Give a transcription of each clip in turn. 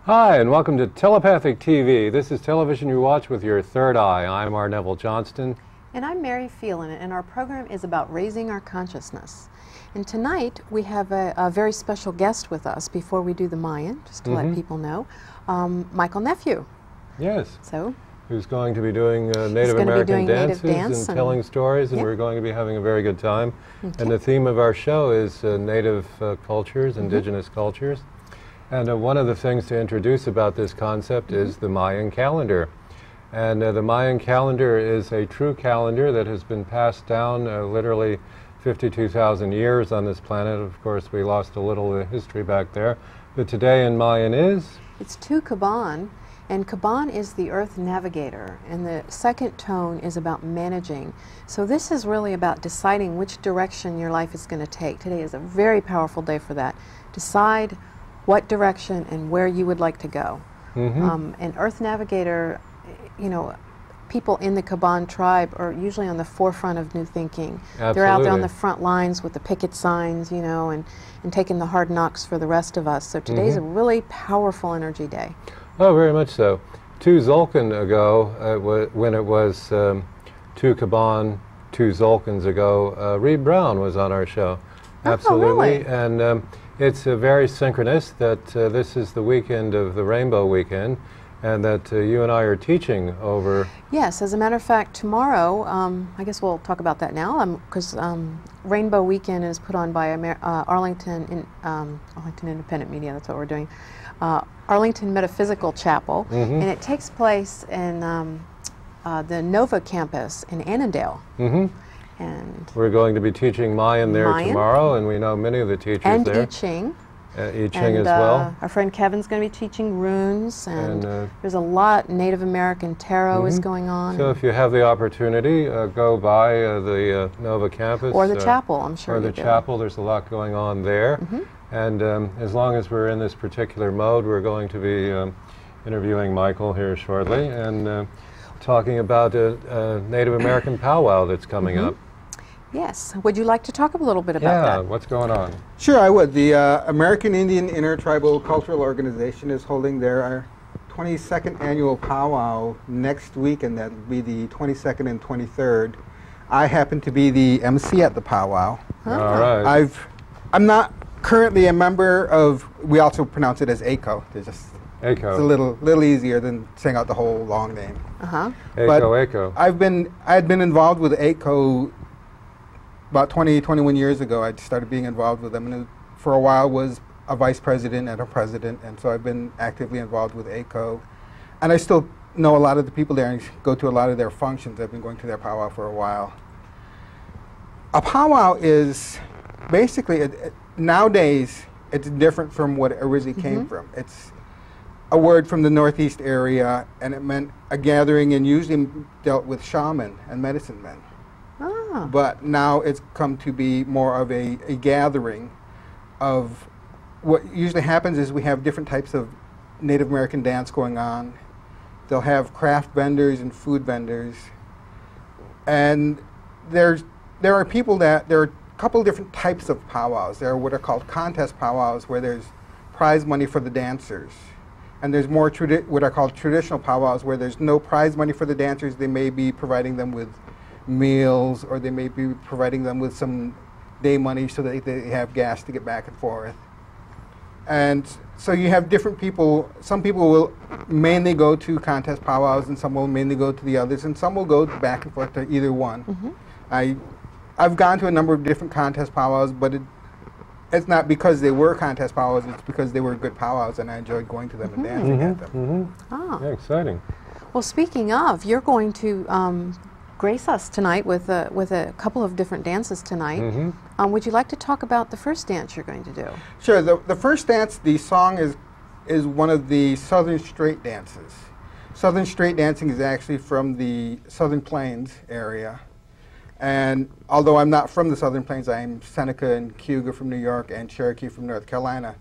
Hi, and welcome to Telepathic TV. This is television you watch with your third eye. I'm Neville-Johnston. And I'm Mary Phelan, and our program is about raising our consciousness. And tonight we have a very special guest with us before we do the Mayan, just to let people know, Michael Nephew. Yes. So, who's going to be doing Native American dances and telling stories, and we're going to be having a very good time. Okay. And the theme of our show is Native cultures, indigenous cultures. And one of the things to introduce about this concept is the Mayan calendar. And the Mayan calendar is a true calendar that has been passed down literally 52,000 years on this planet. Of course, we lost a little history back there. But today in Mayan is? It's Tu Caban, and Caban is the Earth Navigator, and the second tone is about managing. So this is really about deciding which direction your life is going to take. Today is a very powerful day for that. Decide what direction and where you would like to go. And Earth Navigator, you know, people in the Caban tribe are usually on the forefront of new thinking. Absolutely. They're out there on the front lines with the picket signs, you know, and taking the hard knocks for the rest of us. So today's a really powerful energy day. Oh, very much so. 2 Zolkin ago, when it was 2 Caban, 2 Zolkins ago, Reed Brown was on our show. Absolutely. Oh, really? And it's very synchronous that this is the weekend of the Rainbow Weekend, and that you and I are teaching over. Yes, as a matter of fact, tomorrow, I guess we'll talk about that now, because Rainbow Weekend is put on by Arlington Independent Media, that's what we're doing, Arlington Metaphysical Chapel, and it takes place in the Nova campus in Annandale. And we're going to be teaching Mayan there tomorrow, and we know many of the teachers and there. I Ching. I Ching as well. Our friend Kevin's going to be teaching runes, and there's a lot. Native American tarot is going on. So if you have the opportunity, go by the Nova campus. Or the chapel, I'm sure. Or the chapel, there's a lot going on there. And as long as we're in this particular mode, we're going to be interviewing Michael here shortly, and talking about a Native American powwow that's coming up. Yes. Would you like to talk a little bit about that? Yeah, what's going on? Sure, I would. The American Indian Intertribal Cultural Organization is holding their 22nd annual powwow next week, and that'll be the 22nd and 23rd. I happen to be the MC at the powwow. All right. I'm not currently a member of, we also pronounce it as ACO. It's a little easier than saying out the whole long name. ACO. I had been involved with ACO about 21 years ago. I started being involved with them, and for a while was a vice president and a president, and so I've been actively involved with ACO. And I still know a lot of the people there and go to a lot of their functions. I've been going to their powwow for a while. A powwow is basically, nowadays, it's different from what it originally came from. It's a word from the Northeast area, and it meant a gathering, and usually dealt with shaman and medicine men. But now it's come to be more of a gathering of what usually happens is we have different types of Native American dance going on. They'll have craft vendors and food vendors. And there are a couple of different types of powwows. There are what are called contest powwows, where there's prize money for the dancers. And there's more what are called traditional powwows, where there's no prize money for the dancers. They may be providing them with meals, or they may be providing them with some day money so that they have gas to get back and forth. And so you have different people. Some people will mainly go to contest powwows, and some will mainly go to the others, and some will go back and forth to either one. I've gone to a number of different contest powwows, but it's not because they were contest powwows, it's because they were good powwows, and I enjoyed going to them and dancing at them. Yeah, exciting. Well, speaking of, you're going to grace us tonight with a couple of different dances tonight. Would you like to talk about the first dance you're going to do? Sure. The first dance, the song is one of the Southern Straight dances. Southern Straight dancing is actually from the Southern Plains area. And although I'm not from the Southern Plains, I'm Seneca and Cayuga from New York and Cherokee from North Carolina.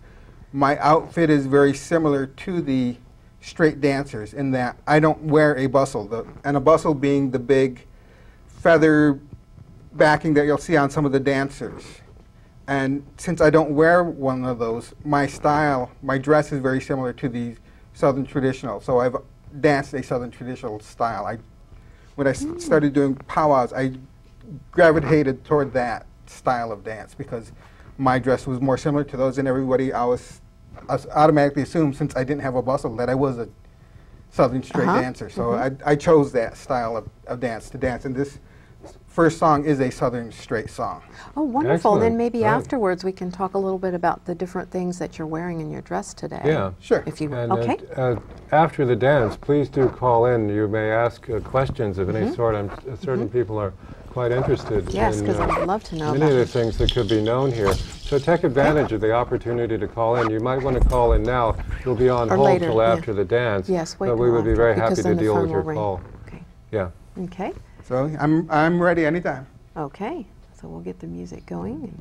My outfit is very similar to the straight dancers in that I don't wear a bustle, and a bustle being the big feather backing that you'll see on some of the dancers. And since I don't wear one of those, my style, my dress is very similar to the Southern traditional. So I've danced a Southern traditional style. When I started doing powwows, I gravitated toward that style of dance because my dress was more similar to those, and everybody I automatically assumed, since I didn't have a bustle, that I was a Southern straight dancer. So I chose that style of dance to dance, and this first song is a Southern straight song. Oh, wonderful. Excellent. Then maybe afterwards we can talk a little bit about the different things that you're wearing in your dress today. Yeah. Sure. If you okay. After the dance, please do call in. You may ask questions of any sort. Certain people are quite interested yes, in because I'd love to know many of the things that could be known here. So take advantage of the opportunity to call in. You might want to call in now. You'll be on hold till after the dance. Yes, wait. But we would be very happy to deal with your call. Okay. Yeah. Okay. So I'm ready anytime. Okay. So we'll get the music going.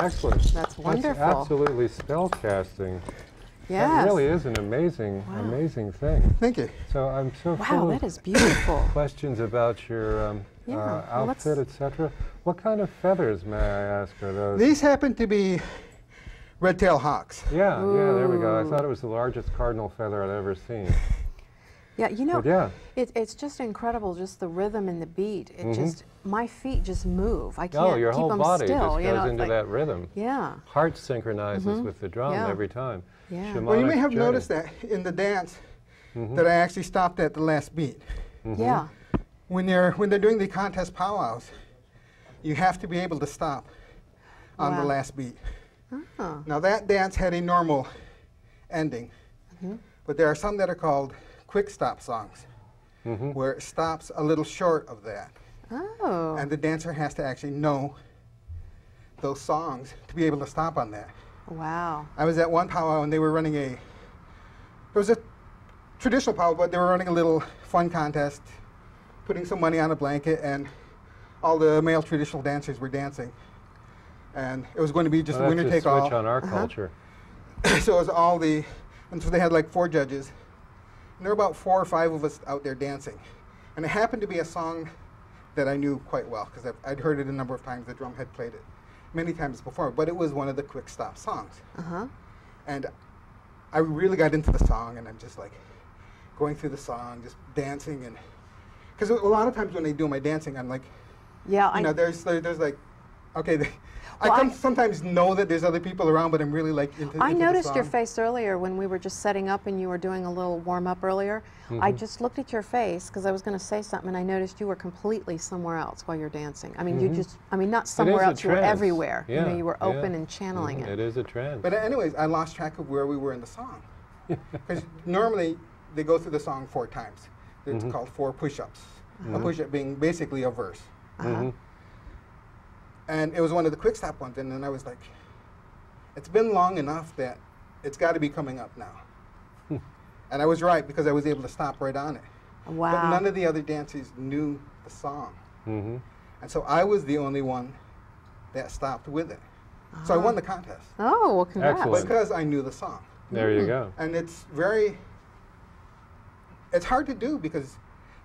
Excellent. That's wonderful. That's absolutely spell-casting. Yes. That really is an amazing, amazing thing. Thank you. So I'm so full that is beautiful. Questions about your outfit, etc. What kind of feathers, may I ask, are those? These happen to be red-tailed hawks. Yeah, yeah, there we go. I thought it was the largest cardinal feather I'd ever seen. Yeah, you know, it's just incredible, just the rhythm and the beat. It just, my feet just move. I can't keep them still. Your whole body just goes into that rhythm. Yeah. Heart synchronizes with the drum every time. Yeah. Well, you may have noticed that in the dance that I actually stopped at the last beat. Yeah. When they're doing the contest powwows, you have to be able to stop on the last beat. Oh. Now that dance had a normal ending, but there are some that are called quick stop songs, where it stops a little short of that. Oh. And the dancer has to actually know those songs to be able to stop on that. Wow. I was at one powwow and they were running it was a traditional powwow, but they were running a little fun contest, putting some money on a blanket, and all the male traditional dancers were dancing. And it was going to be just a winner take all. Switch on our culture. So it was all and so they had like 4 judges. And there were about 4 or 5 of us out there dancing. And it happened to be a song that I knew quite well, because I'd heard it a number of times. The drum had played it many times before, but it was one of the quick stop songs. And I really got into the song, and I'm just like going through the song, just dancing. And because a lot of times when I do my dancing, I'm like, there's like Okay. I sometimes know that there's other people around, but I'm really like into I into noticed the your song. face earlier when we were just setting up and you were doing a little warm-up earlier. I just looked at your face because I was going to say something, and I noticed you were completely somewhere else while you're dancing. I mean, not somewhere else, you were everywhere. Yeah. You know, you were open and channeling it. It is a trance. But anyways, I lost track of where we were in the song. Because normally they go through the song 4 times. It's called 4 push-ups. A push-up being basically a verse. And it was one of the quick stop ones, and then I was like, it's been long enough that it's got to be coming up now. And I was right, because I was able to stop right on it. Wow. But none of the other dancers knew the song. And so I was the only one that stopped with it. So I won the contest. Oh, well, congrats. Excellent. Because I knew the song. There you go. And it's hard to do, because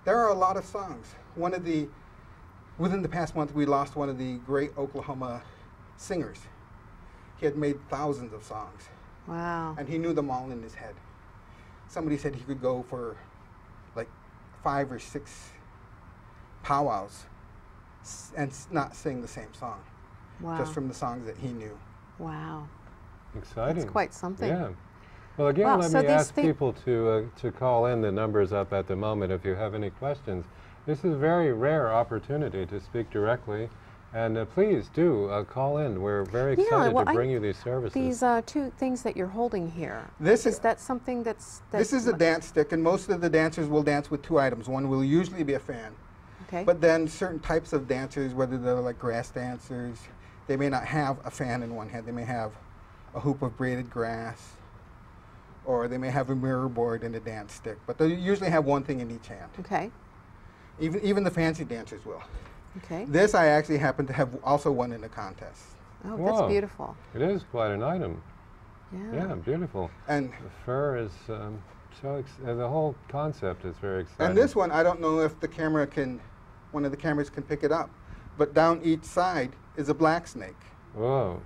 there are a lot of songs. Within the past month, we lost one of the great Oklahoma singers. He had made thousands of songs. Wow. And he knew them all in his head. Somebody said he could go for like 5 or 6 powwows and not sing the same song. Wow. Just from the songs that he knew. Wow. Exciting. That's quite something. Yeah. Well, again, Well, let so me these ask people to call in. The number's up at the moment if you have any questions. This is a very rare opportunity to speak directly. And please do call in. We're very excited to bring you these services. These 2 things that you're holding here. Is that something that's this is a dance stick, and most of the dancers will dance with 2 items. One will usually be a fan. Okay. But then certain types of dancers, whether they're like grass dancers, they may not have a fan in one hand. They may have a hoop of braided grass, or they may have a mirror board and a dance stick. But they usually have one thing in each hand. Okay. Even the fancy dancers will. Okay. This I actually happen to have also won in a contest. Oh, Whoa. that's beautiful. It is quite an item. Yeah. Beautiful. And the fur is the whole concept is very exciting. And this one, I don't know if one of the cameras can pick it up, but down each side is a black snake. Whoa.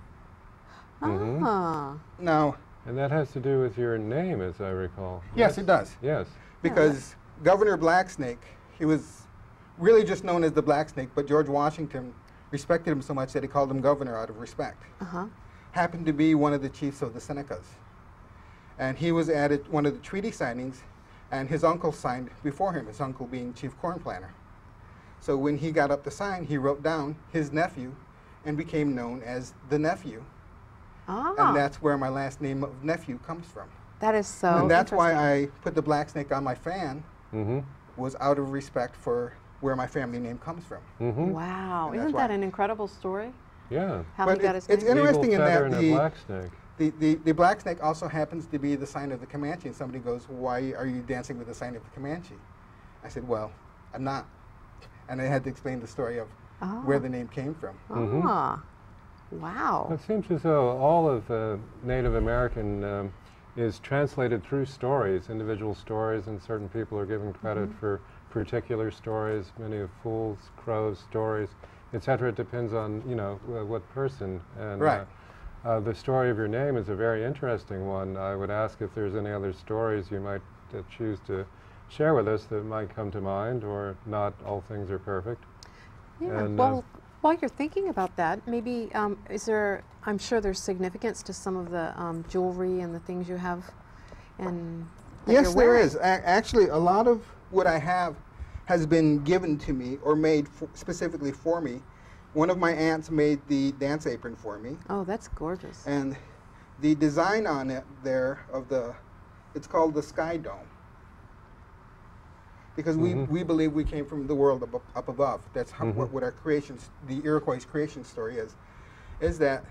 Now. And that has to do with your name, as I recall. Yes, it does. Yes. Because Governor Blacksnake, he was really just known as the Black Snake, but George Washington respected him so much that he called him governor out of respect. Happened to be one of the chiefs of the Senecas. And he was at one of the treaty signings, and his uncle signed before him, his uncle being chief corn planter. So when he got up to sign, he wrote down his nephew and became known as the Nephew. And that's where my last name of Nephew comes from. That is so And that's why I put the black snake on my fan, was out of respect for where my family name comes from. Wow. Isn't that an incredible story? Yeah. How he got his name? It's interesting in that the black snake. The black snake also happens to be the sign of the Comanche. And somebody goes, "Why are you dancing with the sign of the Comanche?" I said, "Well, I'm not." And I had to explain the story of where the name came from. Wow. It seems as though all of Native American is translated through stories, individual stories, and certain people are given credit for particular stories, many of fools, crows stories, etc. It depends on, what person. And the story of your name is a very interesting one. I would ask if there's any other stories you might choose to share with us that might come to mind, or not all things are perfect. Yeah, well, while you're thinking about that, maybe I'm sure there's significance to some of the jewelry and the things you have. Yes, there is. Actually, a lot of what I have has been given to me or made specifically for me. One of my aunts made the dance apron for me. Oh, that's gorgeous. And the design on it there it's called the Sky Dome. Because we believe we came from the world up above. That's how, what our creations, the Iroquois creation story is that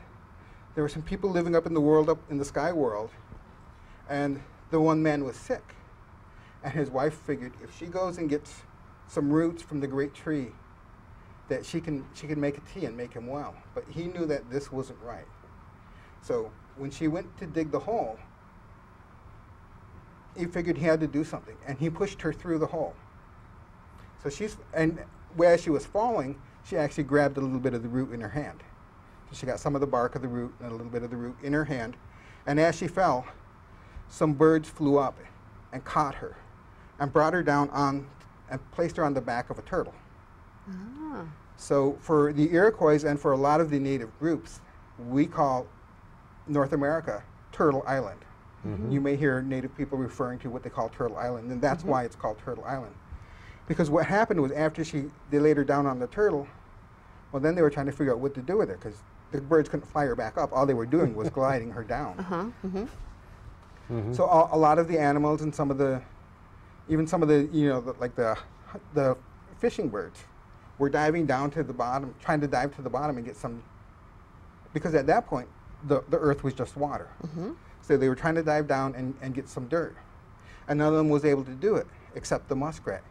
there were some people living up in the world, up in the sky world, and the one man was sick. And his wife figured if she goes and gets some roots from the great tree, that she can make a tea and make him well. But he knew that this wasn't right. So when she went to dig the hole, he figured he had to do something, and he pushed her through the hole. So as she was falling, she actually grabbed a little bit of the root in her hand. So she got some of the bark of the root and a little bit of the root in her hand, and as she fell, some birds flew up and caught her and brought her down and placed her on the back of a turtle. So for the Iroquois and for a lot of the native groups, we call North America Turtle Island. You may hear native people referring to what they call Turtle Island, and that's why it's called Turtle Island. Because what happened was after they laid her down on the turtle, well, then they were trying to figure out what to do with her, because the birds couldn't fly her back up. All they were doing was gliding her down. So a lot of the animals and even some of the, you know, like the fishing birds were diving down to the bottom, trying to dive to the bottom and get some, because at that point, the earth was just water. So they were trying to dive down and get some dirt. And none of them was able to do it, except the muskrat.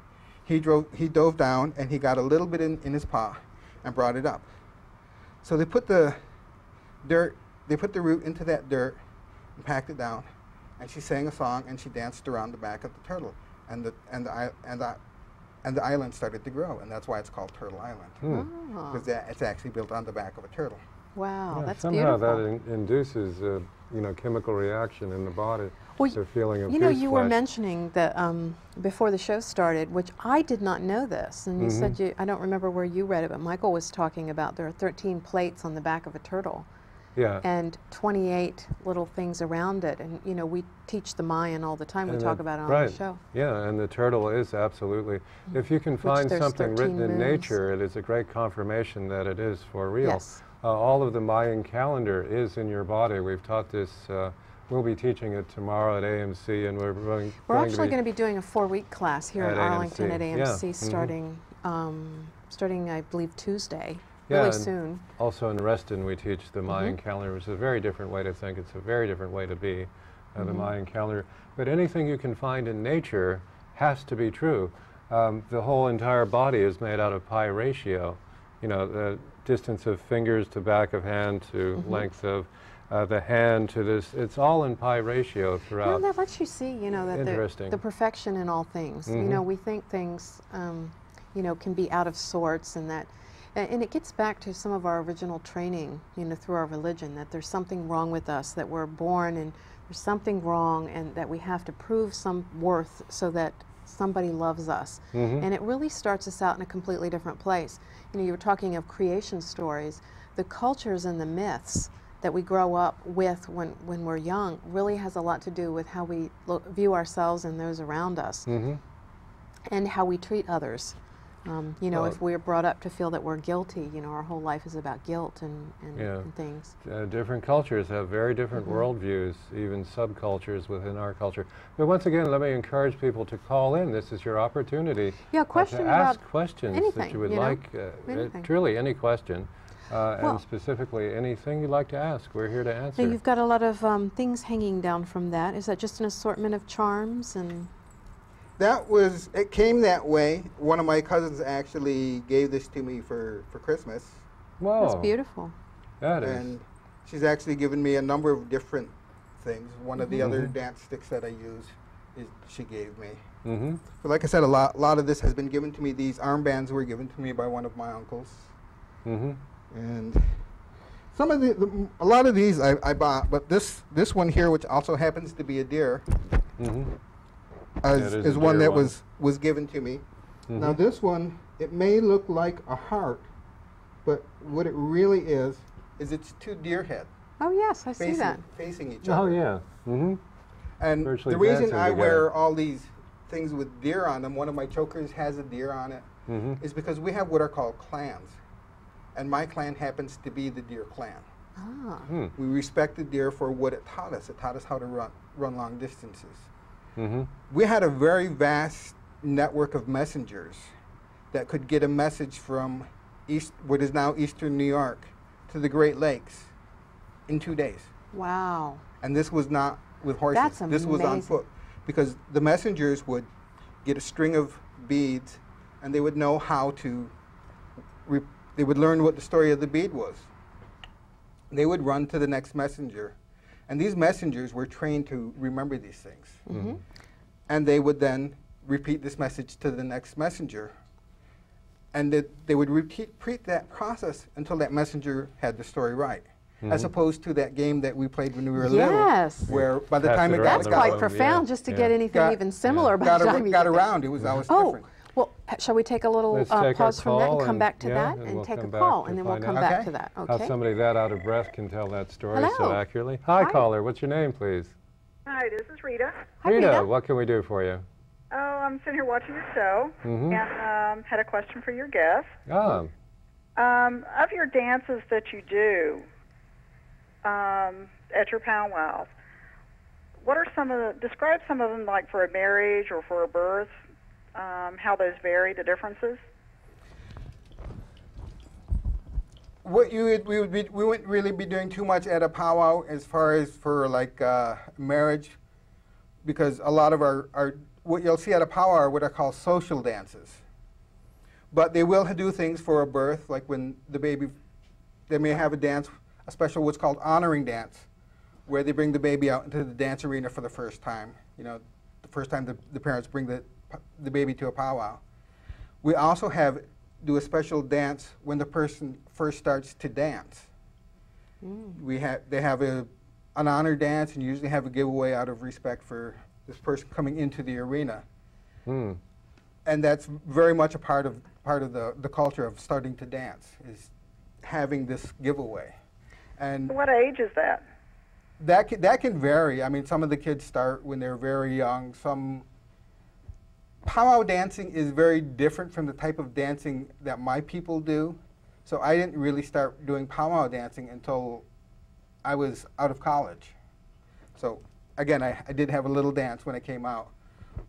He dove down and he got a little bit in his paw and brought it up. So they put the root into that dirt and packed it down, and she sang a song and she danced around the back of the turtle, and the island started to grow, and that's why it's called Turtle Island, because it's actually built on the back of a turtle. Wow, that's somehow beautiful. Somehow that induces a chemical reaction in the body. Well, the feeling of you know, goose you were flesh. mentioning that before the show started, which I did not know this, and you said I don't remember where you read it, but Michael was talking about there are 13 plates on the back of a turtle. Yeah. And 28 little things around it. And, you know, we teach the Mayan all the time. We talk about it on the show. Yeah, and the turtle is absolutely, if you can find something written in nature, it is a great confirmation that it is for real. Yes. All of the Mayan calendar is in your body. We've taught this, we'll be teaching it tomorrow at AMC, and we're actually going to be doing a 4-week class here in Arlington at AMC starting, I believe, Tuesday. Really soon. Also in Reston we teach the Mayan calendar, which is a very different way to think. It's a very different way to be, the Mayan calendar. But anything you can find in nature has to be true. The whole entire body is made out of pi ratio. You know, the distance of fingers to back of hand to length of the hand to this. It's all in pi ratio throughout. Well, that lets you see, you know, that the perfection in all things. You know, we think things, you know, can be out of sorts, and that. And it gets back to some of our original training, you know, through our religion, that there's something wrong with us, that we're born and there's something wrong, and that we have to prove some worth so that somebody loves us. And it really starts us out in a completely different place. You know, you were talking of creation stories. The cultures and the myths that we grow up with when we're young really has a lot to do with how we view ourselves and those around us, and how we treat others. You know, if we're brought up to feel that we're guilty, you know, our whole life is about guilt and things. Different cultures have very different worldviews, even subcultures within our culture. But once again, let me encourage people to call in. This is your opportunity to ask questions anything, that you would like, truly any question, and specifically anything you'd like to ask. We're here to answer. Now you've got a lot of things hanging down from that. Is that just an assortment of charms and... It came that way. One of my cousins actually gave this to me for Christmas. Wow. That's beautiful. That is. And she's actually given me a number of different things. One of the other dance sticks that I use she gave me. So like I said, a lot of this has been given to me. These armbands were given to me by one of my uncles. And some of a lot of these I bought, but this one here, which also happens to be a deer, is one that was given to me. Now this one, it may look like a heart, but what it really is it's two deer heads. Oh yes, I see that. Facing each other. Oh yeah. And virtually the reason I wear all these things with deer on them, one of my chokers has a deer on it, is because we have what are called clans. And my clan happens to be the deer clan. We respect the deer for what it taught us. It taught us how to run long distances. We had a very vast network of messengers that could get a message from what is now eastern New York to the Great Lakes in 2 days. Wow. And this was not with horses. That's amazing. This was on foot. Because the messengers would get a string of beads, and they would know how to, they would learn what the story of the bead was. They would run to the next messenger. And these messengers were trained to remember these things. And they would then repeat this message to the next messenger. And they would repeat that process until that messenger had the story right. As opposed to that game that we played when we were little, where by the time it that's quite profound, just to get anything even similar by the time you got around. It was always different. Well, shall we take a little pause from that and come back to that and take a call, and then we'll come back to that. Okay. How somebody that out of breath can tell that story Hello. so accurately. Hi, caller. What's your name, please? Hi, this is Rita. Hi, Rita. What can we do for you? Oh, I'm sitting here watching your show, and had a question for your guest. Ah. Of your dances that you do at your powwows, what are describe some of them, like for a marriage or for a birth, how those vary, the differences? What we wouldn't really be doing too much at a powwow as far as for like marriage, because a lot of our what you'll see at a powwow are what are called social dances. But they will do things for a birth, like when the baby, they may have a dance, a special what's called honoring dance, where they bring the baby out into the dance arena for the first time. You know, the first time the parents bring the baby to a powwow. We also do a special dance when the person first starts to dance. They have an honor dance, and usually have a giveaway out of respect for this person coming into the arena. And that's very much a part of the culture of starting to dance, is having this giveaway. And what age is that? That can vary. I mean, some of the kids start when they're very young. Powwow dancing is very different from the type of dancing that my people do. So I didn't really start doing powwow dancing until I was out of college. So again, I did have a little dance when I came out.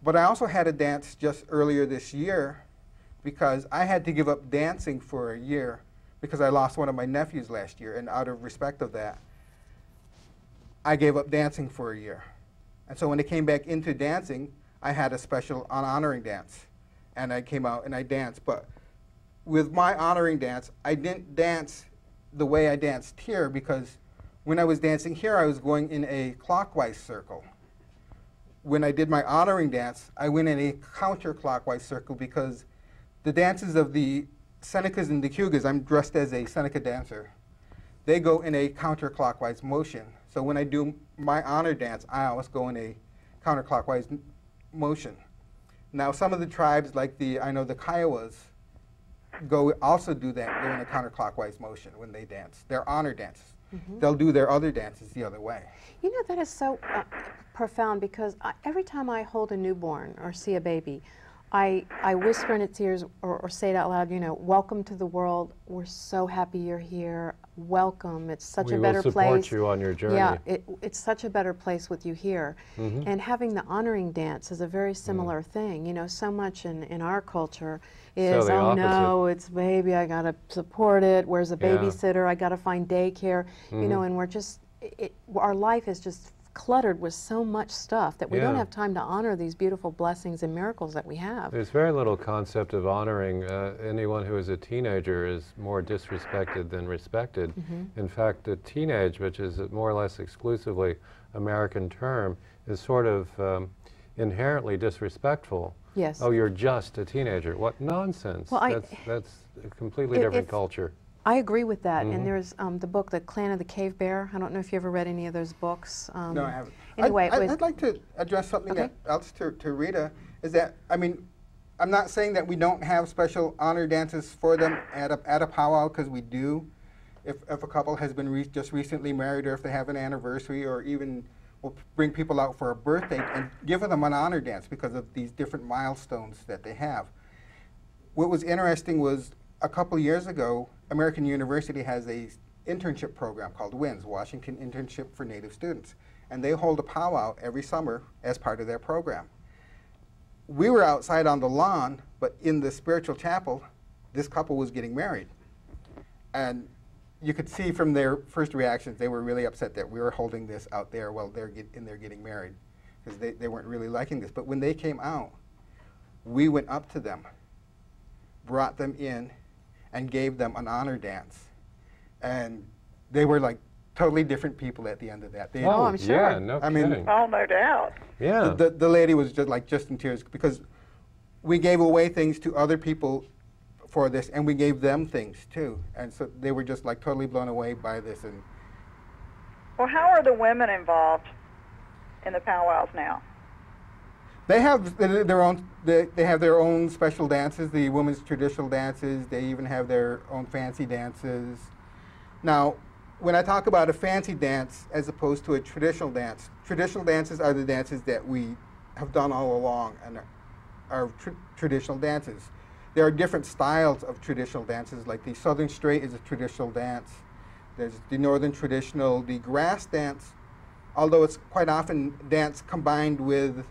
But I also had a dance just earlier this year because I had to give up dancing for a year because I lost one of my nephews last year, and out of respect of that, I gave up dancing for a year. And so when I came back into dancing, I had a special honoring dance, and I came out and I danced. But with my honoring dance, I didn't dance the way I danced here, because when I was dancing here, I was going in a clockwise circle. When I did my honoring dance, I went in a counterclockwise circle, because the dances of the Senecas and the Cugas, I'm dressed as a Seneca dancer, they go in a counterclockwise motion. So when I do my honor dance, I always go in a counterclockwise motion. Now some of the tribes, like I know the Kiowas, also do that, go in a counterclockwise motion when they dance. Their honor dances. They'll do their other dances the other way. You know, that is so profound, because every time I hold a newborn or see a baby, I whisper in its ears or say it out loud, you know, welcome to the world. We're so happy you're here. Welcome. It's such a better place. We will support you on your journey. Yeah, it's such a better place with you here. And having the honoring dance is a very similar thing. You know, so much in our culture is, oh no, it's baby, I got to support it. Where's a babysitter? I got to find daycare. You know, and we're just, our life is just cluttered with so much stuff that we don't have time to honor these beautiful blessings and miracles that we have. There's very little concept of honoring. Anyone who is a teenager is more disrespected than respected. In fact, the teenage, which is a more or less exclusively American term, is sort of inherently disrespectful. Yes. Oh, you're just a teenager. What nonsense. Well, that's a completely different culture. I agree with that, and there's the book, The Clan of the Cave Bear. I don't know if you ever read any of those books. No, I haven't. Anyway, I'd like to address something else to Rita, is that, I mean, I'm not saying that we don't have special honor dances for them at a powwow, because we do. If a couple has been just recently married, or if they have an anniversary, or even we'll bring people out for a birthday and give them an honor dance because of these different milestones that they have. What was interesting was, a couple years ago, American University has a internship program called WINS, Washington Internship for Native Students, and they hold a powwow every summer as part of their program. We were outside on the lawn, but in the spiritual chapel, this couple was getting married. And you could see from their first reactions, they were really upset that we were holding this out there while they're getting married, because they weren't really liking this. But when they came out, we went up to them, brought them in, and gave them an honor dance. And they were like totally different people at the end of that. I'm sure. Yeah, no kidding. kidding. Oh, no doubt. Yeah. The lady was just in tears, because we gave away things to other people for this, and we gave them things too. And so they were just like totally blown away by this. And well, how are the women involved in the powwows now? They have their own. They have their own special dances. The women's traditional dances. They even have their own fancy dances. Now, when I talk about a fancy dance as opposed to a traditional dances are the dances that we have done all along and are traditional dances. There are different styles of traditional dances, like the Southern Straight is a traditional dance. There's the Northern Traditional, the grass dance, although it's quite often dance combined with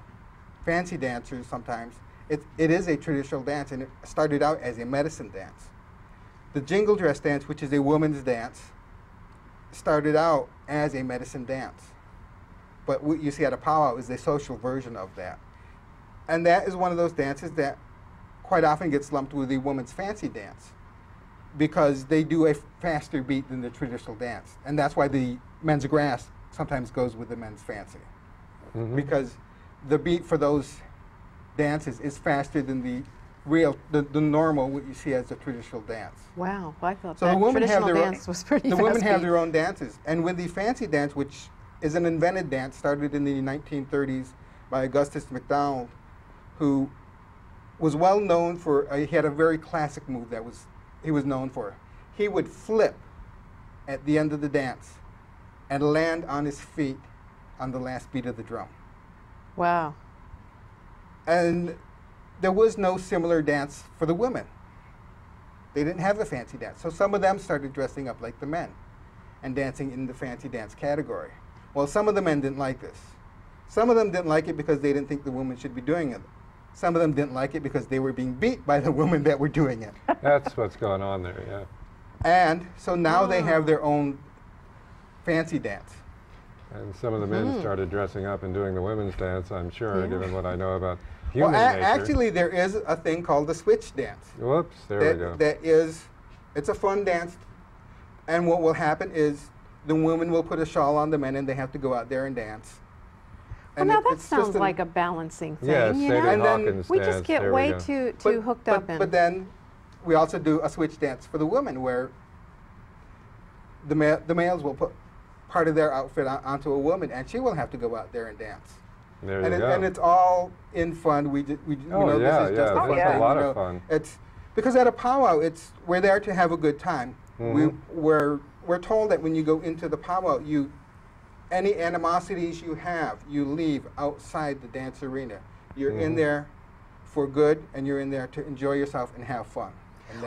fancy dancers sometimes. It is a traditional dance, and it started out as a medicine dance. The Jingle Dress dance, which is a woman's dance, started out as a medicine dance. But what you see at a powwow is the social version of that. And that is one of those dances that quite often gets lumped with the woman's fancy dance, because they do a faster beat than the traditional dance. And that's why the men's grass sometimes goes with the men's fancy. Because the beat for those dances is faster than the normal, what you see as a traditional dance. Wow, well, I thought so that the women traditional have their dance was pretty The fast women have beat. their own dances. And with the fancy dance, which is an invented dance, started in the 1930s by Augustus MacDonald, who was well known for, he had a very classic move that he was known for. He would flip at the end of the dance and land on his feet on the last beat of the drum. Wow. And there was no similar dance for the women. They didn't have a fancy dance. So some of them started dressing up like the men and dancing in the fancy dance category. Well, some of the men didn't like this. Some of them didn't like it because they didn't think the women should be doing it. Some of them didn't like it because they were being beat by the women that were doing it. That's what's going on there, yeah. And so now they have their own fancy dance. And some of the men started dressing up and doing the women's dance, I'm sure, given what I know about human Well, nature. actually, there is a thing called the switch dance. Whoops, there we go. It's a fun dance. And what will happen is the women will put a shawl on the men and they have to go out there and dance. Well, now that sounds like a balancing thing, yeah, you know? And then we just get way too hooked up in. But then we also do a switch dance for the women, where the males will put part of their outfit onto a woman, and she will have to go out there and dance. There you go. And it's all in fun. We this is a lot of fun. It's because at a powwow, we're there to have a good time. We're told that when you go into the powwow, any animosities you have, you leave outside the dance arena. You're in there for good, and you're in there to enjoy yourself and have fun.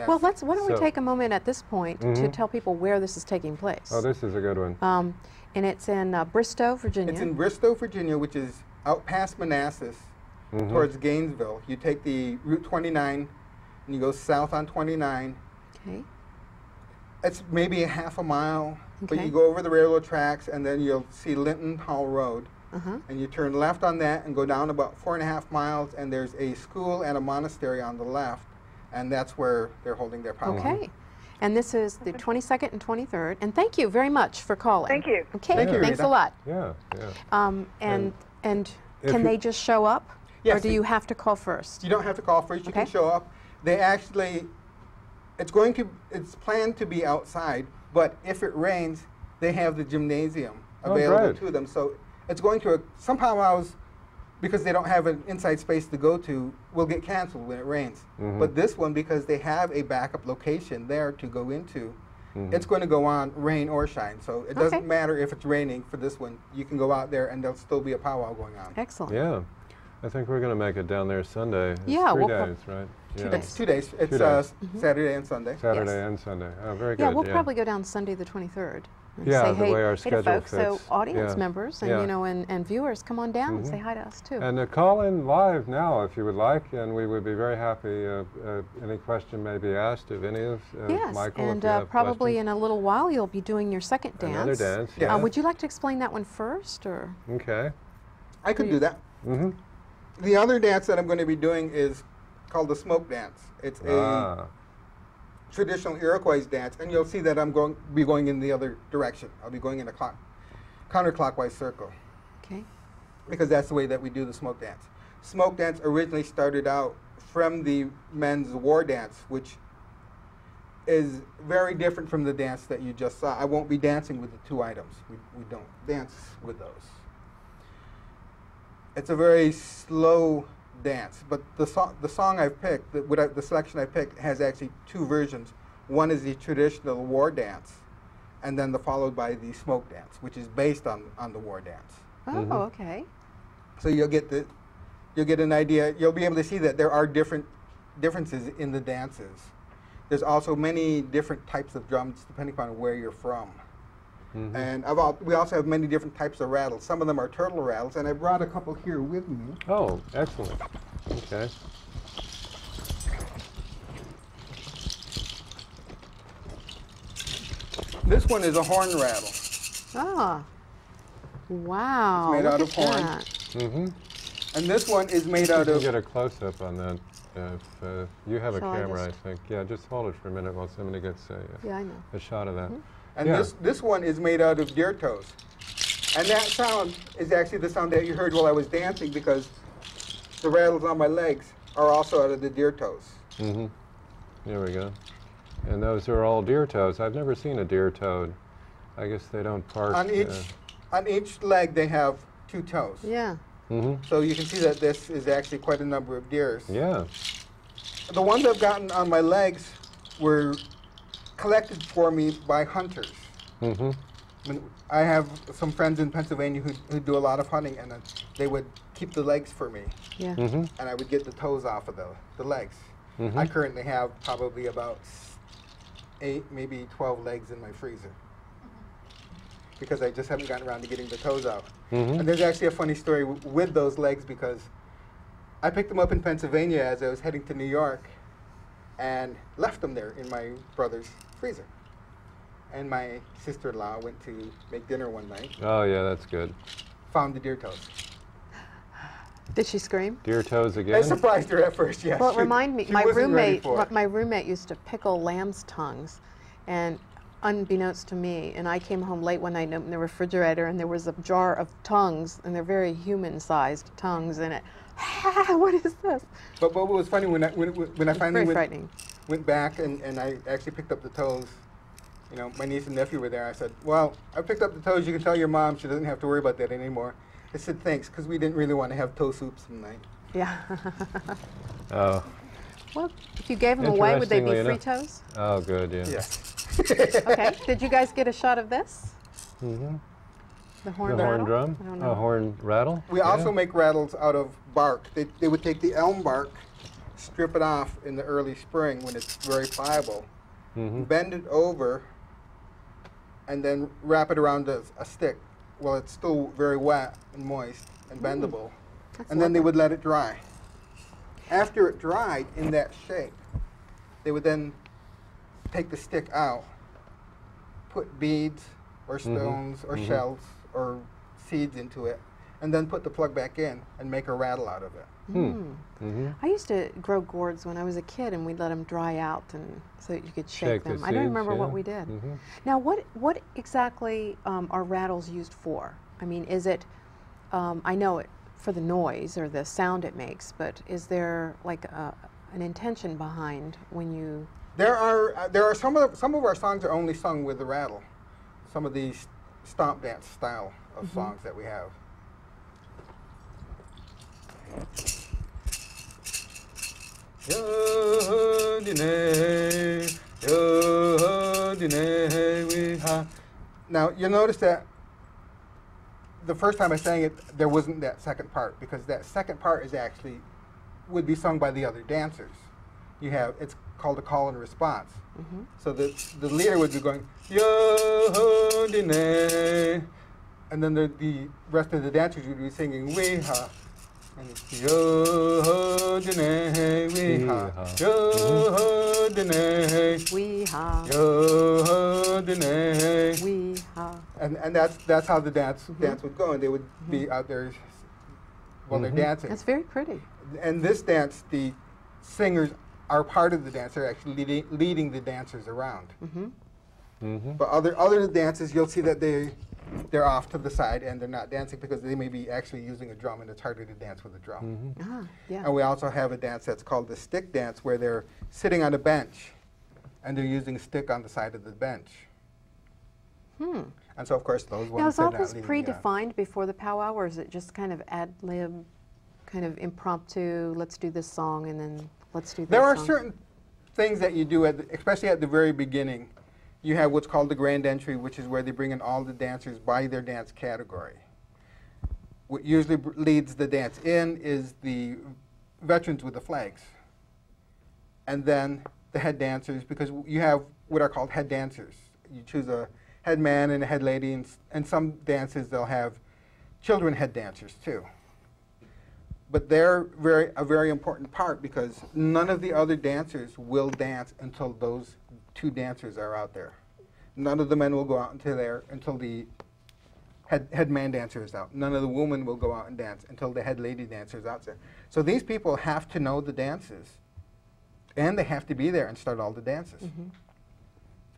Well, why don't we take a moment at this point to tell people where this is taking place. Oh, this is a good one. And it's in Bristow, Virginia. It's in Bristow, Virginia, which is out past Manassas towards Gainesville. You take the Route 29, and you go south on 29. Okay. It's maybe a half a mile, but you go over the railroad tracks, and then you'll see Linton Hall Road. And you turn left on that and go down about 4.5 miles, and there's a school and a monastery on the left, and that's where they're holding their powwow. Okay. And this is the 22nd and 23rd. And thank you very much for calling. Thank you. Okay, Thank you, thanks Rita. a lot. Yeah. And can they just show up? Yes. Or do you have to call first? You don't have to call first. You can show up. They actually, it's planned to be outside, but if it rains, they have the gymnasium available to them. So it's going to, some powwows, because they don't have an inside space to go to, will get canceled when it rains. But this one, because they have a backup location there to go into, it's going to go on rain or shine. So it doesn't matter if it's raining for this one. You can go out there and there'll still be a powwow going on. Excellent. Yeah. I think we're going to make it down there Sunday. It's 3 days, right? It's 2 days. It's Saturday and Sunday. Saturday and Sunday. Oh, very good. Yeah, we'll probably go down Sunday the 23rd. And Yeah, say, the way our hey schedule folks, fits. So audience members and and viewers, come on down and say hi to us too. And call in live now if you would like, and we would be very happy. Any question may be asked of any of Michael. And probably in a little while you'll be doing your second dance. Another dance. Yeah. Would you like to explain that one first, or? Okay. I could do that. The other dance that I'm going to be doing is called the smoke dance. It's a traditional Iroquois dance, and you'll see that I'm going to be going in the other direction. I'll be going in a counterclockwise circle. Okay. Because that's the way that we do the smoke dance. Smoke dance originally started out from the men's war dance, which is very different from the dance that you just saw. I won't be dancing with the two items. We don't dance with those. It's a very slow dance, but the song I've picked, the selection I picked, has actually two versions. One is the traditional war dance, and then followed by the smoke dance, which is based on the war dance. Oh, okay. So you'll get an idea. You'll be able to see that there are differences in the dances. There's also many different types of drums depending upon where you're from. And we also have many different types of rattles. Some of them are turtle rattles, and I brought a couple here with me. Oh, excellent. Okay. This one is a horn rattle. Ah. Wow. It's made out of horn. And this one is made out of... You get a close-up on that. If you have a camera, I think. Yeah, just hold it for a minute while somebody gets a shot of that. And this one is made out of deer toes. And that sound is actually the sound that you heard while I was dancing, because the rattles on my legs are also out of the deer toes. There we go. And those are all deer toes. I've never seen a deer toed. I guess they don't part. On each leg they have two toes. Yeah. So you can see that this is actually quite a number of deers. Yeah. The ones I've gotten on my legs were collected for me by hunters. I have some friends in Pennsylvania who do a lot of hunting, and they would keep the legs for me. Yeah. And I would get the toes off of the legs. I currently have probably about 8, maybe 12 legs in my freezer, because I just haven't gotten around to getting the toes out. And there's actually a funny story with those legs, because I picked them up in Pennsylvania as I was heading to New York and left them there in my brother's freezer. And my sister-in-law went to make dinner one night. Oh, yeah, that's good. Found the deer toes. Did she scream? Deer toes again? I surprised her at first, yes. Well, it reminded me, my roommate used to pickle lamb's tongues, and unbeknownst to me, and I came home late one night and opened the refrigerator, and there was a jar of tongues, and they're very human-sized tongues in it. What is this? But what was funny, when I finally went back and I actually picked up the toes, you know, my niece and nephew were there. I said, well, I picked up the toes. You can tell your mom she doesn't have to worry about that anymore. I said, thanks, because we didn't really want to have toe soup tonight. Yeah. Oh. Well, if you gave them away, would they be free toes? Oh, good, yeah. Yes. Okay. Did you guys get a shot of this? The horn drum? I don't know. A horn rattle? We also make rattles out of bark. They would take the elm bark, strip it off in the early spring when it's very pliable, bend it over, and then wrap it around a stick while it's still very wet and moist and bendable. And then they would let it dry. After it dried in that shape, they would then take the stick out, put beads or stones or shells or seeds into it, and then put the plug back in and make a rattle out of it. I used to grow gourds when I was a kid, and we'd let them dry out and so that you could shake them. I don't remember what we did. Now, what exactly are rattles used for? I mean, is it, I know it for the noise or the sound it makes, but is there like an intention behind when you... There are some of our songs are only sung with the rattle. Some of these stomp dance style of songs that we have. Now you'll notice that the first time I sang it, there wasn't that second part, because that second part would be sung by the other dancers. It's called a call and response. So the leader would be going, Yo-ho-dine, and then the rest of the dancers would be singing we-ha. And it's Yo-ho-dine, we-ha, Yo-ho-dine, we-ha, Yo-ho-dine, we-ha. And that's how the dance would go, and they would be out there while they're dancing. That's very pretty. And this dance, the singers are part of the dance. They're actually leading the dancers around. But other dances, you'll see that they're off to the side and they're not dancing because they may be actually using a drum, and it's harder to dance with a drum. And we also have a dance that's called the stick dance, where they're sitting on a bench and they're using a stick on the side of the bench. And so, of course, those ones. Now, is all this predefined before the powwow, or is it just kind of ad lib, kind of impromptu? Let's do this song, and then let's do this. There are certain things that you do, especially at the very beginning. You have what's called the grand entry, which is where they bring in all the dancers by their dance category. What usually leads the dance in is the veterans with the flags. And then the head dancers, because you have what are called head dancers. You choose a head man and a head lady, and some dances they'll have children head dancers too. But they're a very important part, because none of the other dancers will dance until those two dancers are out there. None of the men will go out until the head man dancer is out. None of the women will go out and dance until the head lady dancer is out there. So these people have to know the dances, and they have to be there and start all the dances.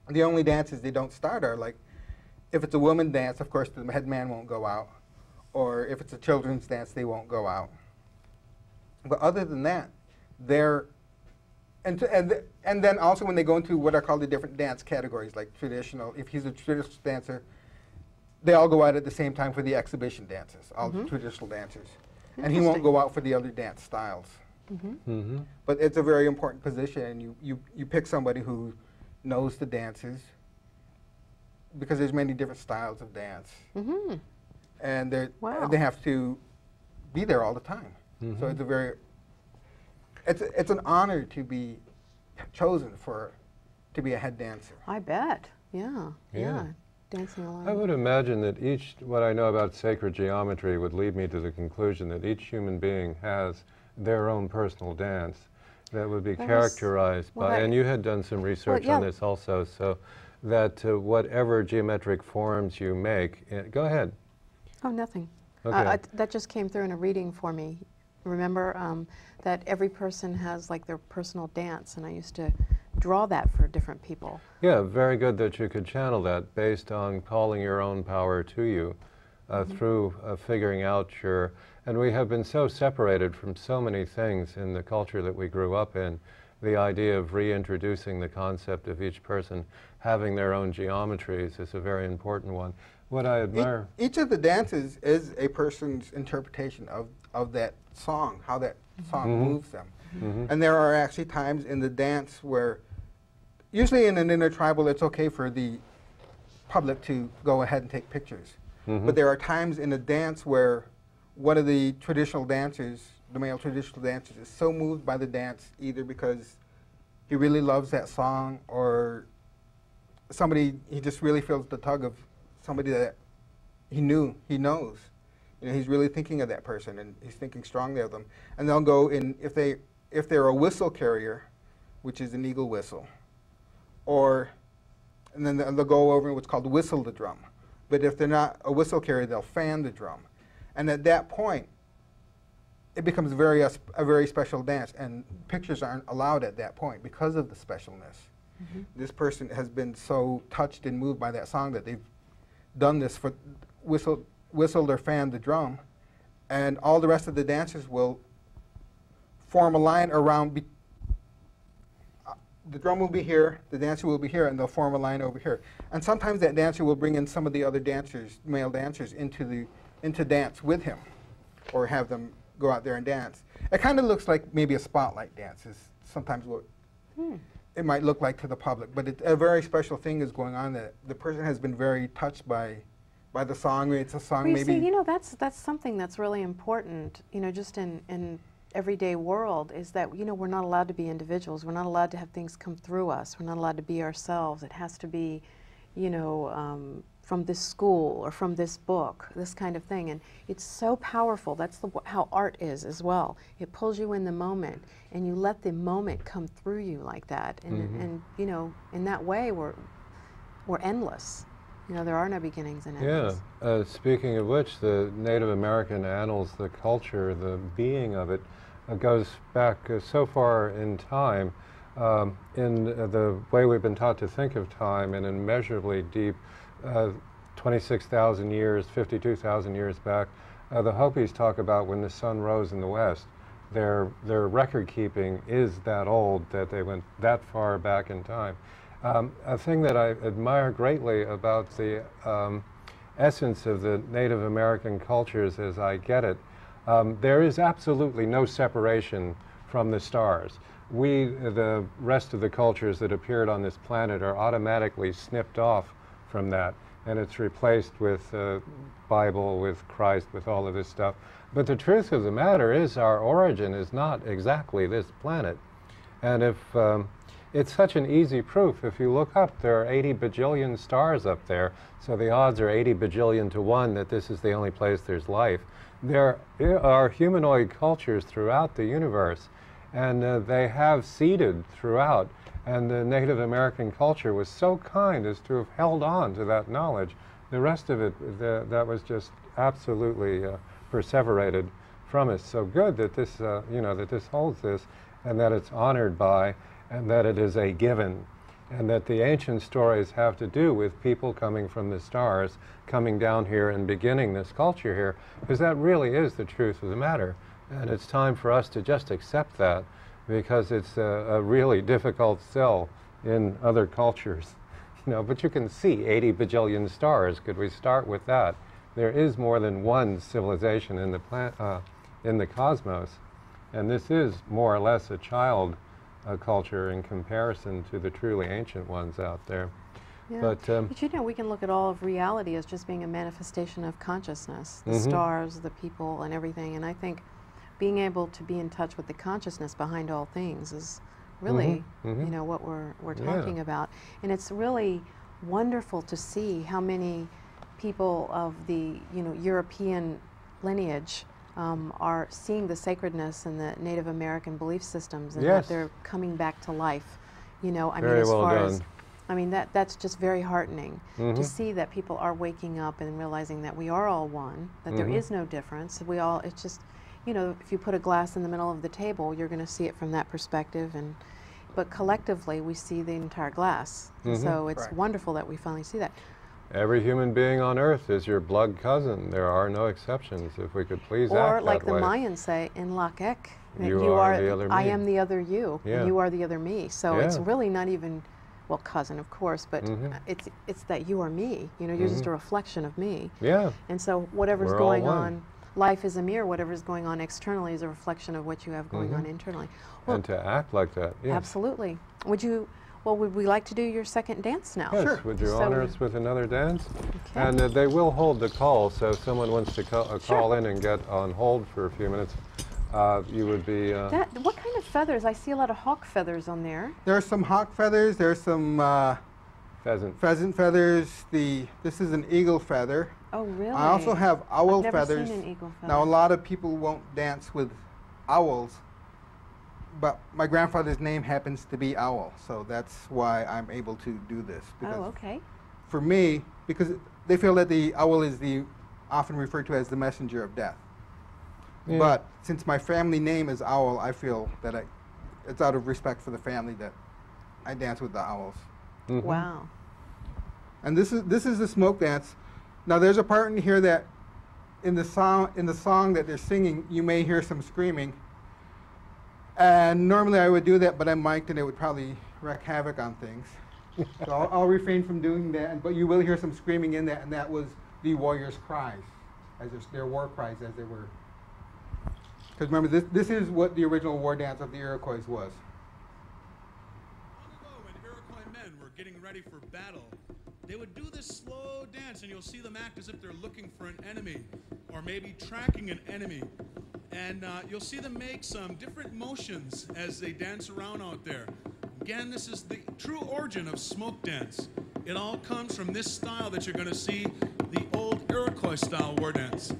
The only dances they don't start are, like, if it's a woman dance, of course the head man won't go out, or if it's a children's dance, they won't go out. But other than that, they're, and then also when they go into what are called the different dance categories, like traditional, if he's a traditional dancer, they all go out at the same time for the exhibition dances, all the traditional dancers. And he won't go out for the other dance styles. But it's a very important position, and you pick somebody who knows the dances, because there's many different styles of dance. And they have to be there all the time. So it's a very, it's an honor to be chosen to be a head dancer. I bet. Yeah. Dancing along. I would imagine that what I know about sacred geometry would lead me to the conclusion that each human being has their own personal dance that would be characterized by, and you had done some research on this also, so that whatever geometric forms you make, go ahead. Oh, nothing. Okay. That just came through in a reading for me. Remember that every person has like their personal dance, and I used to draw that for different people. Yeah, very good that you could channel that based on calling your own power to you through figuring out and we have been so separated from so many things in the culture that we grew up in. The idea of reintroducing the concept of each person having their own geometries is a very important one. What I admire... Each of the dances is a person's interpretation of that song, how that song moves them. And there are actually times in the dance where, usually in an intertribal, it's okay for the public to go ahead and take pictures. But there are times in a dance where one of the traditional dancers, the male traditional dancers, is so moved by the dance, either because he really loves that song, or he just really feels the tug of somebody that he knows. You know, he's really thinking of that person, and he's thinking strongly of them. And they'll go in, if they're a whistle carrier, which is an eagle whistle, and then they'll go over in what's called whistle the drum. But if they're not a whistle carrier, they'll fan the drum. And at that point, it becomes a very special dance, and pictures aren't allowed at that point because of the specialness. This person has been so touched and moved by that song that they've done this for whistled or fanned the drum, and all the rest of the dancers will form a line around. The drum will be here, the dancer will be here, and they'll form a line over here. And sometimes that dancer will bring in some of the other dancers, male dancers, into dance with him, or have them go out there and dance. It kind of looks like maybe a spotlight dance is sometimes what it might look like to the public, but a very special thing is going on that the person has been very touched by the song. It's a song well, maybe. See, you know, that's something that's really important. You know, just in everyday world, is that, you know, we're not allowed to be individuals. We're not allowed to have things come through us. We're not allowed to be ourselves. It has to be, you know, from this school or from this book, this kind of thing. And it's so powerful. That's how art is as well. It pulls you in the moment, and you let the moment come through you like that. And you know, in that way, we're endless. You know, there are no beginnings and ends. Yeah. Speaking of which, the Native American annals, the culture, the being of it, goes back so far in time, in the way we've been taught to think of time, and immeasurably deep, 26,000 years, 52,000 years back. The Hopis talk about when the sun rose in the west. Their record keeping is that old, that they went that far back in time. A thing that I admire greatly about the essence of the Native American cultures as I get it, there is absolutely no separation from the stars. We, the rest of the cultures that appeared on this planet, are automatically snipped off from that, and it's replaced with Bible, with Christ, with all of this stuff. But the truth of the matter is our origin is not exactly this planet. And if it's such an easy proof. If you look up, there are 80 bajillion stars up there, so the odds are 80 bajillion to 1 that this is the only place there's life. There are humanoid cultures throughout the universe, and they have seeded throughout. And the Native American culture was so kind as to have held on to that knowledge. The rest of it, that was just absolutely perseverated from us. So good that this, that this holds this, and that it's honored by, and that it is a given, and that the ancient stories have to do with people coming from the stars, coming down here and beginning this culture here, because that really is the truth of the matter. And it's time for us to just accept that, because it's a really difficult sell in other cultures. But you can see 80 bajillion stars. Could we start with that? There is more than one civilization in the cosmos, and this is more or less a child culture in comparison to the truly ancient ones out there. Yeah. But we can look at all of reality as just being a manifestation of consciousness, the stars, the people, and everything. And I think being able to be in touch with the consciousness behind all things is really, what we're talking about. And it's really wonderful to see how many people of the, European lineage are seeing the sacredness in the Native American belief systems, and that they're coming back to life. That's just very heartening to see that people are waking up and realizing that we are all one, that there is no difference. It's just, if you put a glass in the middle of the table, you're going to see it from that perspective, but collectively we see the entire glass. And so it's wonderful that we finally see that. Every human being on Earth is your blood cousin. There are no exceptions. If we could please act that way. Or like the Mayans say, in Lakek, you are the other me. I am the other you, and you are the other me. So it's really not even, cousin, of course, but it's that you are me. You're just a reflection of me. Yeah. And so whatever's going on, life is a mirror. Whatever's going on externally is a reflection of what you have going on internally. Well, and to act like that, yes. Absolutely. Would we like to do your second dance now? Yes, would you honor us with another dance? Okay. And they will hold the call, so if someone wants to call in and get on hold for a few minutes, you would be... what kind of feathers? I see a lot of hawk feathers on there. There are some hawk feathers, there's some pheasant feathers. This is an eagle feather. Oh, really? I also have owl I've feathers. Never seen an eagle feather. Now, a lot of people won't dance with owls, but my grandfather's name happens to be Owl, so that's why I'm able to do this. Because for me, because they feel that the owl is often referred to as the messenger of death. Yeah. But since my family name is Owl, I feel that it's out of respect for the family that I dance with the owls. Wow. And this is the smoke dance. Now, there's a part in here that in the song that they're singing, you may hear some screaming. And normally I would do that, but I'm mic'd and it would probably wreak havoc on things. So I'll refrain from doing that, but you will hear some screaming in that, and that was the warriors' cries, as their war cries as they were. Because remember, this is what the original war dance of the Iroquois was. Long ago, when Iroquois men were getting ready for battle, they would do this slow dance, and you'll see them act as if they're looking for an enemy, or maybe tracking an enemy. And you'll see them make some different motions as they dance around out there. Again, this is the true origin of smoke dance. It all comes from this style that you're going to see, the old Iroquois style war dance.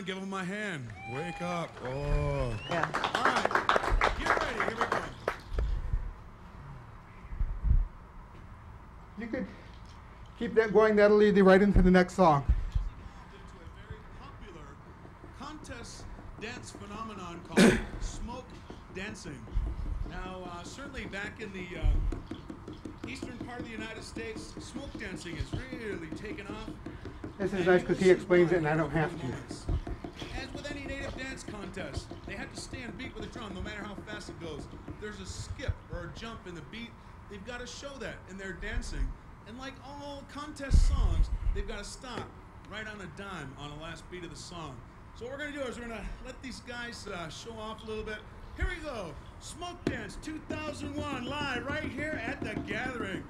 on, give them a hand. Wake up. Oh. Yeah. All right. Get ready. Here we go. You could keep that going. That'll lead you right into the next song. Into a very popular contest dance phenomenon called smoke dancing. Now, certainly back in the eastern part of the United States, smoke dancing has really taken off. This is nice because he explains it and I don't have to. As with any native dance contest, they have to stay on beat with the drum no matter how fast it goes. There's a skip or a jump in the beat. They've got to show that in their dancing. And like all contest songs, they've got to stop right on a dime on the last beat of the song. So what we're going to do is we're going to let these guys show off a little bit. Here we go. Smoke Dance 2001 live right here at the Gathering.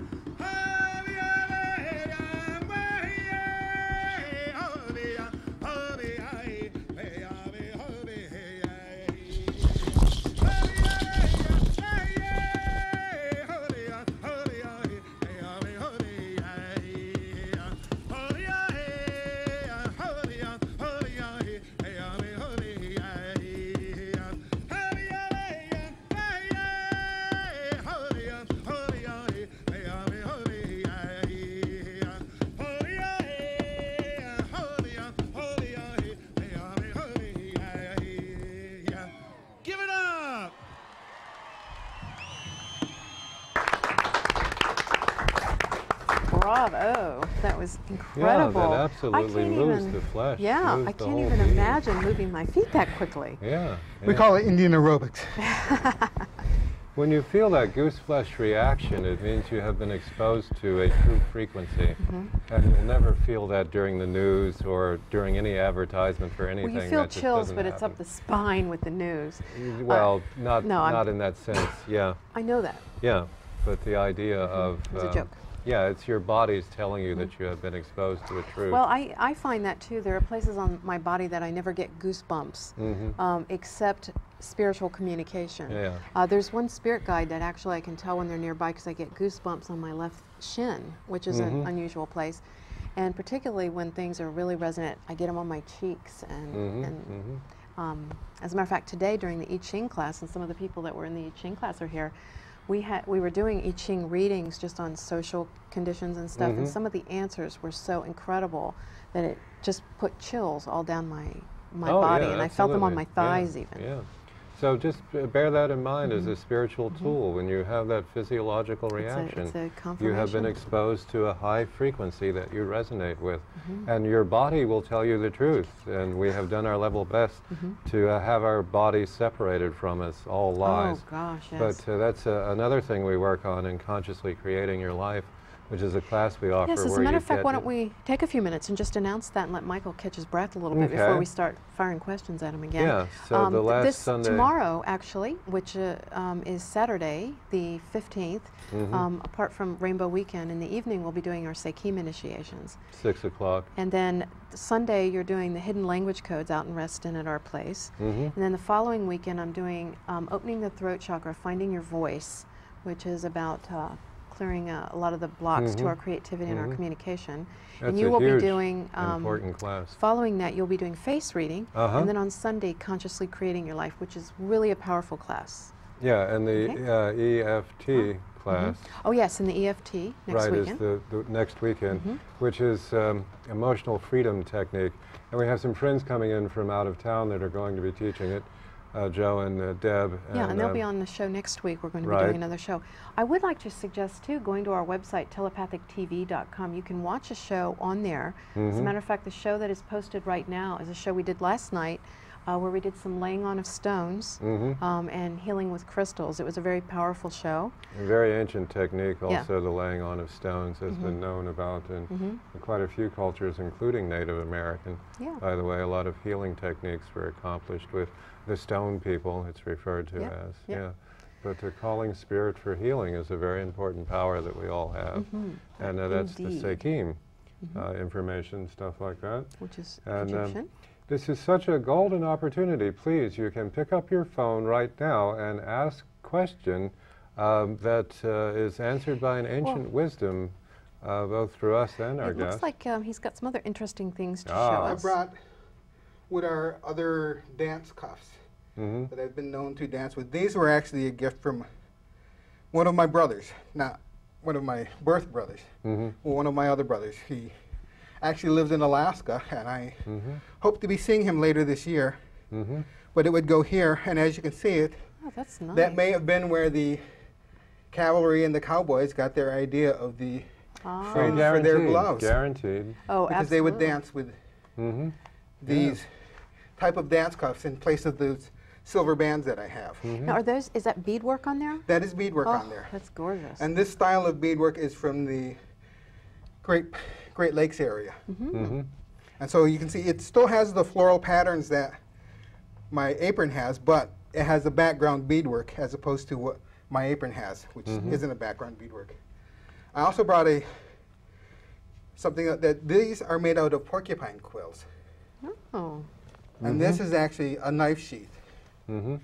Bravo. That was incredible. Yeah, that absolutely moves the flesh. Yeah, I can't even imagine moving my feet that quickly. Yeah. We call it Indian aerobics. When you feel that goose flesh reaction, it means you have been exposed to a true frequency. And you'll never feel that during the news or during any advertisement for anything. Well, you feel chills, but it's up the spine with the news. Well, not in that sense, yeah. I know that. Yeah, but the idea of... It's a joke. Yeah, it's your body's telling you that you have been exposed to a truth. Well, I find that too. There are places on my body that I never get goosebumps, except spiritual communication. Yeah. There's one spirit guide that actually I can tell when they're nearby because I get goosebumps on my left shin, which is an unusual place. And particularly when things are really resonant, I get them on my cheeks. And as a matter of fact, today during the I Ching class, and some of the people that were in the I Ching class are here, we were doing I Ching readings just on social conditions and stuff, and some of the answers were so incredible that it just put chills all down my body, and I felt them on my thighs even. Yeah. So just bear that in mind as a spiritual tool. When you have that physiological reaction, it's a you have been exposed to a high frequency that you resonate with. And your body will tell you the truth. And we have done our level best to have our bodies separated from us, all lies. Oh gosh, yes. But that's another thing we work on in consciously creating your life, which is a class we offer. Yes, as a matter of fact, why don't we take a few minutes and just announce that and let Michael catch his breath a little bit before we start firing questions at him again. Yeah, so the last Sunday... Tomorrow, actually, which is Saturday, the 15th, apart from Rainbow Weekend, in the evening we'll be doing our Sekim initiations. 6 o'clock. And then Sunday you're doing the hidden language codes out in Reston at our place. And then the following weekend I'm doing opening the throat chakra, finding your voice, which is about clearing a lot of the blocks to our creativity and our communication. That's and you will be doing important class. Following that, you'll be doing face reading, and then on Sunday, consciously creating your life, which is really a powerful class. Yeah, and the EFT class. Oh yes, and the EFT next weekend. Right, is the next weekend, which is emotional freedom technique. And we have some friends coming in from out of town that are going to be teaching it. Joe and Deb. Yeah, and they'll be on the show next week. We're going to be doing another show. I would like to suggest, too, going to our website, telepathictv.com. You can watch a show on there. As a matter of fact, the show that is posted right now is a show we did last night where we did some laying on of stones and healing with crystals. It was a very powerful show. A very ancient technique also, the laying on of stones has been known about in quite a few cultures, including Native American. By the way, a lot of healing techniques were accomplished with the stone people, it's referred to as. But the calling spirit for healing is a very important power that we all have. And that's the Sekim information, stuff like that. Which is Egyptian. This is such a golden opportunity. Please, you can pick up your phone right now and ask a question that is answered by an ancient wisdom, both through us and our guests. It looks like he's got some other interesting things to show us. I brought with our other dance cuffs that I've been known to dance with. These were actually a gift from one of my brothers, not one of my birth brothers, well, one of my other brothers. He actually lives in Alaska, and I hope to be seeing him later this year. But it would go here, and as you can see it, that's nice. That may have been where the cavalry and the cowboys got their idea of the fringe for their gloves. Guaranteed. Oh, because they would dance with these type of dance cuffs in place of those silver bands that I have. Now, is that beadwork on there? That is beadwork on there. That's gorgeous. And this style of beadwork is from the Great Lakes area. And so you can see it still has the floral patterns that my apron has, but it has a background beadwork as opposed to what my apron has, which isn't a background beadwork. I also brought something that these are made out of porcupine quills. Oh. And this is actually a knife sheath. And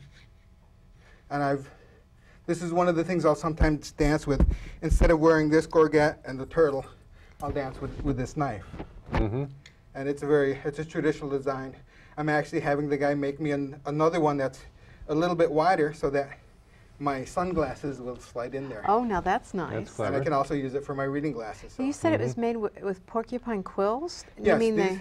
this is one of the things I'll sometimes dance with. Instead of wearing this gorget and the turtle, I'll dance with this knife. And it's a traditional design. I'm actually having the guy make me another one that's a little bit wider so that my sunglasses will slide in there. Oh, now that's nice. That's clever. And I can also use it for my reading glasses. So. You said it was made with porcupine quills? Yes. You mean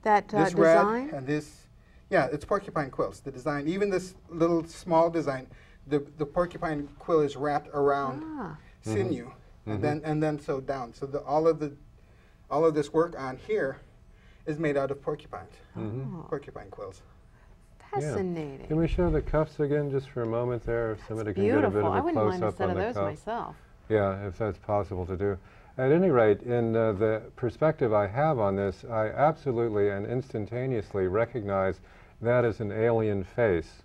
that this design? red and this, yeah, it's porcupine quills. The design, even this little small design, the porcupine quill is wrapped around sinew and then sewed down. So all of this work on here is made out of porcupines, porcupine quills. Fascinating. Yeah. Can we show the cuffs again just for a moment there? If somebody can get a bit of a close-up on the cuff. I wouldn't mind a set of those myself. Yeah, if that's possible to do. At any rate, in the perspective I have on this, I absolutely and instantaneously recognize that as an alien face,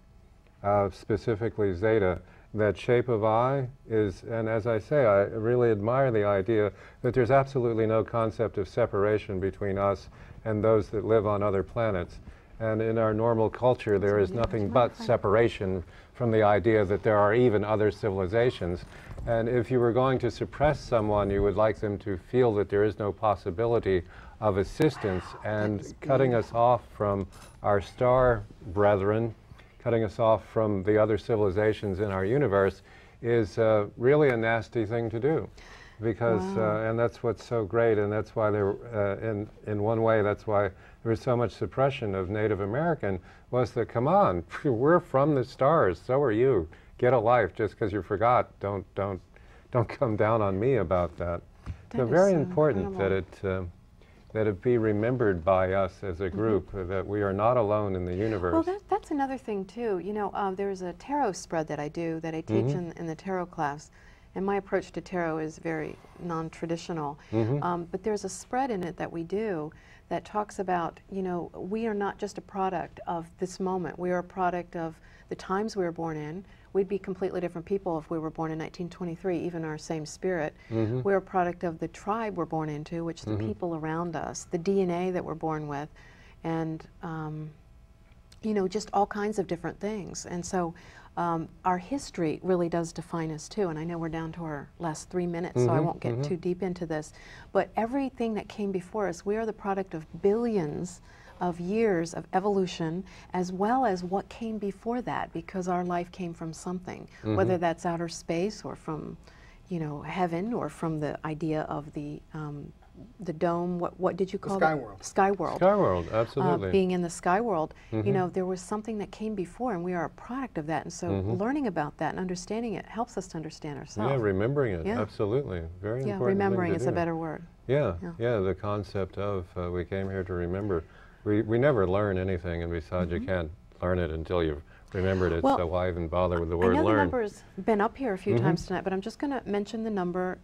specifically Zeta. That shape of eye is, and as I say, I really admire the idea that there's absolutely no concept of separation between us and those that live on other planets. And in our normal culture, there is nothing but separation from the idea that there are even other civilizations. And if you were going to suppress someone, you would like them to feel that there is no possibility of assistance, and cutting us off from our star brethren, cutting us off from the other civilizations in our universe is really a nasty thing to do. Because, and that's what's so great, and that's why there, in one way, that's why there was so much suppression of Native American, was that, come on, we're from the stars, so are you. Get a life just because you forgot. Don't come down on me about that. So very important that it be remembered by us as a group, that we are not alone in the universe. Well, that's another thing too. You know, there's a tarot spread that I do, that I teach in the tarot class. And my approach to tarot is very non-traditional. But there's a spread in it that we do that talks about, you know, we are not just a product of this moment. We are a product of the times we were born in. We'd be completely different people if we were born in 1923, even our same spirit. We're a product of the tribe we're born into, which the people around us, the DNA that we're born with, and, you know, just all kinds of different things. And so our history really does define us too, and I know we're down to our last 3 minutes, so I won't get too deep into this, but everything that came before us, we are the product of billions of years of evolution, as well as what came before that, because our life came from something, whether that's outer space or from, you know, heaven, or from the idea of the dome, what did you call it? Sky world. Sky world. Sky world, absolutely. Being in the sky world, you know, there was something that came before, and we are a product of that. And so learning about that and understanding it helps us to understand ourselves. Yeah, remembering it, absolutely. Very important. Yeah, remembering is a better word. Yeah, the concept of we came here to remember. We never learn anything, and besides, you can't learn it until you've remembered it, so why even bother with the word learn? I know the learn? number's been up here a few times tonight, but I'm just going to mention the number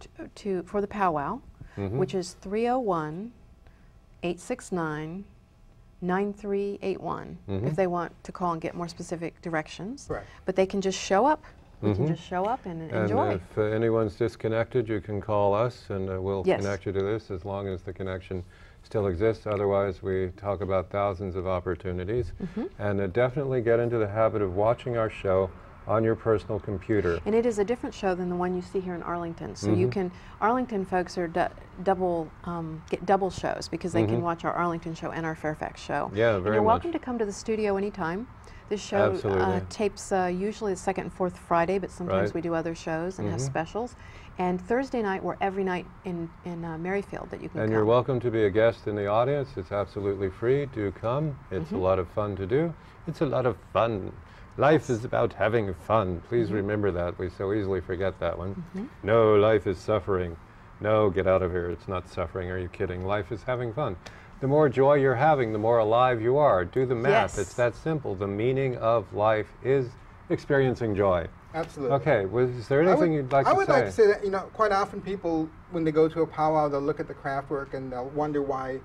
for the powwow, which is 301-869-9381, if they want to call and get more specific directions. Right. But they can just show up. We can just show up and enjoy. And if anyone's disconnected, you can call us, and we'll connect you to this as long as the connection still exists. Otherwise, we talk about thousands of opportunities. And definitely get into the habit of watching our show on your personal computer. And it is a different show than the one you see here in Arlington. So you can, Arlington folks are get double shows because they can watch our Arlington show and our Fairfax show. Yeah, and very you're much. welcome to come to the studio anytime. This show tapes usually the second and fourth Friday, but sometimes we do other shows and have specials. And Thursday night, we're every night in Merrifield that you can come. And you're welcome to be a guest in the audience. It's absolutely free. Do come. It's a lot of fun to do. It's a lot of fun. Life is about having fun. Please remember that. We so easily forget that one. No, life is suffering. No, get out of here. It's not suffering. Are you kidding? Life is having fun. The more joy you're having, the more alive you are. Do the math. It's that simple. The meaning of life is experiencing joy. Absolutely. Okay. Is there anything you'd like to say? I would like to say that, you know, quite often people, when they go to a powwow, they'll look at the craft work and they'll wonder why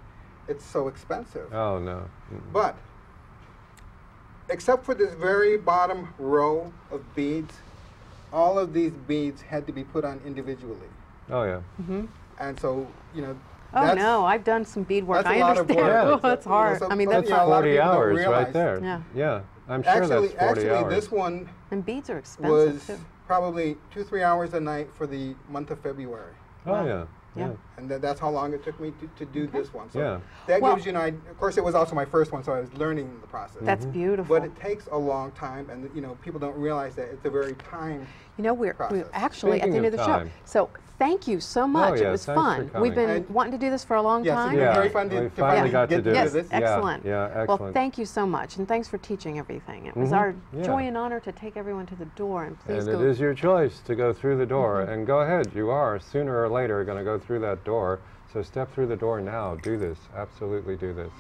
it's so expensive. Oh, no. But except for this very bottom row of beads, all of these beads had to be put on individually. Oh, yeah. And so, you know, oh no, I've done some beadwork. That's I a lot understand. of work. Oh, it's hard. So, I mean, That's that's hard. 40 hours right there. Yeah. Yeah. I'm sure that's 40 hours. This one And beads are expensive was too. probably 2-3 hours a night for the month of February. Oh, yeah. Yeah. And that's how long it took me to do this one. So Yeah. that gives you an idea. Of course, it was also my first one, so I was learning the process. That's beautiful. But it takes a long time, and you know, people don't realize that it's a very time. You know, we're actually Speaking at the end of of the time. show. So thank you so much. yeah, it was thanks for fun. coming. We've been And wanting to do this for a long Yes, time. it's Yeah. very fun We to finally got to get do Yes, this. excellent. Yeah, excellent. Well, thank you so much, and thanks for teaching everything. It was our joy and honor to take everyone to the door, and please And go. it is your choice to go through the door. And go ahead. You are sooner or later going to go through that door. So step through the door now. Do this. Absolutely do this.